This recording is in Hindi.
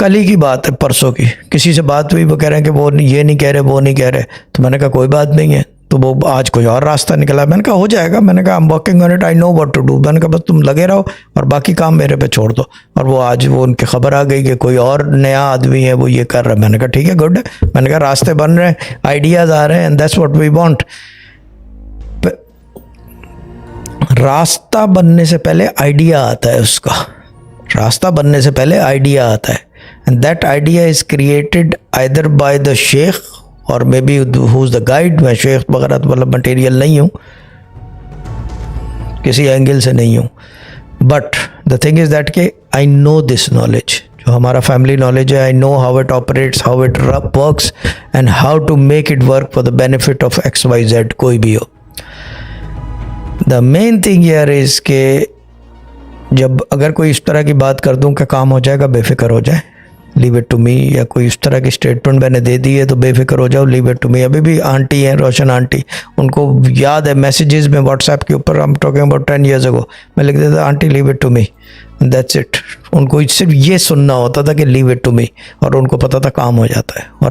कल ही की बात है, परसों की, किसी से बात हुई, वो कह रहे हैं कि वो ये नहीं कह रहे, वो नहीं कह रहे। तो मैंने कहा कोई बात नहीं है, तो वो आज कोई और रास्ता निकला। मैंने कहा हो जाएगा, मैंने कहा I am working on it, I know what to do. मैंने कहा बस तुम लगे रहो और बाकी काम मेरे पे छोड़ दो। और वो आज वो उनकी खबर आ गई कि कोई और नया आदमी है, वो ये कर रहा है। मैंने कहा ठीक है, गुड है। मैंने कहा रास्ते बन रहे हैं, आइडियाज़ आ रहे हैं, and that's what we want. रास्ता बनने से पहले आइडिया आता है, उसका रास्ता बनने से पहले आइडिया आता है, and that idea is created either by the chef और may be who is the guide. Main chef वगैरह तो मतलब मटेरियल नहीं हूँ, किसी एंगल से नहीं हूँ, but the thing is that के आई नो दिस नॉलेज, जो हमारा फैमिली नॉलेज है। I know how it operates, how it works and how to make it work for the benefit of XYZ, कोई भी हो। द मेन थिंग यार इज़ के जब अगर कोई इस तरह की बात कर दूं कि काम हो जाएगा, बेफिक्र हो जाए, लीव इट टू मी, या कोई इस तरह की स्टेटमेंट मैंने दे दी है तो बेफिक्र हो जाओ, लीव इट टू मी। अभी भी आंटी हैं, रोशन आंटी, उनको याद है मैसेजेस में व्हाट्सएप के ऊपर, I am talking about 10 years ago, मैं लिख देता aunty leave it to me, that's it. उनको सिर्फ ये सुनना होता था कि लीव इट टू मी, और उनको पता था काम हो जाता है। और